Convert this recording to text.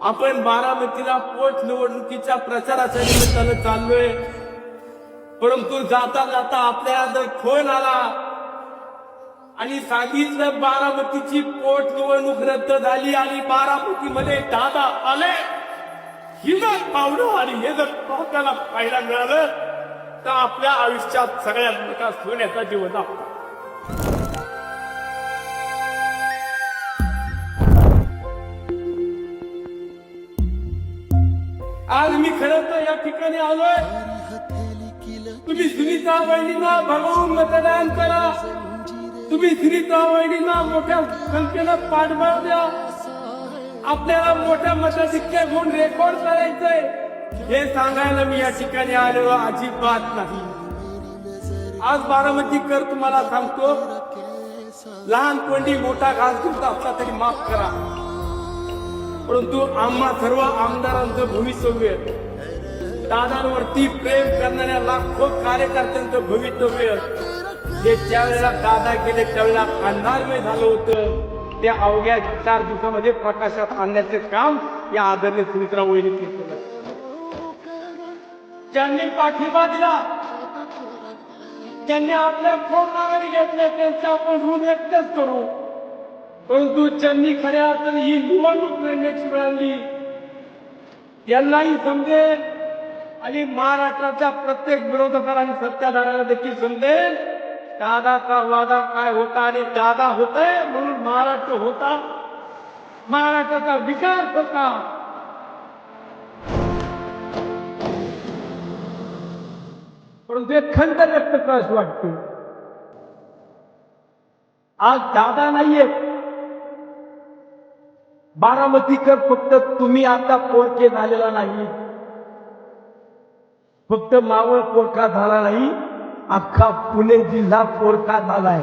आपण बारामतीला पोटनिवडणुकीच्या प्रचाराच्या निमित्तानं चाललोय, परंतु जाता जाता आपल्या जर फोन आला आणि सांगितलं बारामतीची पोटनिवडणूक रद्द झाली आणि बारामतीमध्ये दादा आले, ही जर पावलं आणि हे जर आपल्याला पाहायला मिळालं तर आपल्या आयुष्यात सगळ्यात मोठा सोन्याचा जीवन आपला. आज मी खरं तर या ठिकाणी आलोय, तुम्ही सुनीता वहिनींना भरवून मतदान करा, तुम्ही सुनीता वहिनींना मोठ्या संख्येनं पाठबळ द्या, आपल्याला मोठ्या मताधिक्य घेऊन रेकॉर्ड करायचंय हे सांगायला मी या ठिकाणी आलो अजिबात नाही. आज बारामतीकर तुम्हाला सांगतो, लहानपणी मोठा घास तुमचा असला तरी माफ करा, परंतु आम्हा सर्व आमदारांचं भवितव्य, दादांवरती प्रेम करणाऱ्या लाखो कार्यकर्त्यांचं भवितव्य जे त्यावेळेला दादा गेले त्यावेळेला अंधारमय झालं होतं, त्या अवघ्या 4 दिवसामध्ये प्रकाशात आणण्याचे काम या आदरणीय सुनीता वहिनी केलं. ज्यांनी पाठिंबा दिला, त्यांनी आपल्या फोन नावाने घेतले, त्यांचा आपण ऋण व्यक्तच करू, परंतु ज्यांनी खऱ्या अर्थाने ही निवडणूक लढण्याची वेळ आणली यांनाही समजेल आणि महाराष्ट्राच्या प्रत्येक विरोधकाला आणि सत्ताधाऱ्याला देखील समजेल दादाचा वादा काय होता आणि दादा होतय म्हणून महाराष्ट्र होता, महाराष्ट्राचा विकास होता. परंतु एक खंत व्यक्त करावी वाटते, आज दादा नाहीये, बारामतीकर फक्त तुम्ही आता पोरके झालेला नाही, फक्त मावळ पोरका झाला नाही, अख्खा पुणे जिल्हा पोरका झालाय.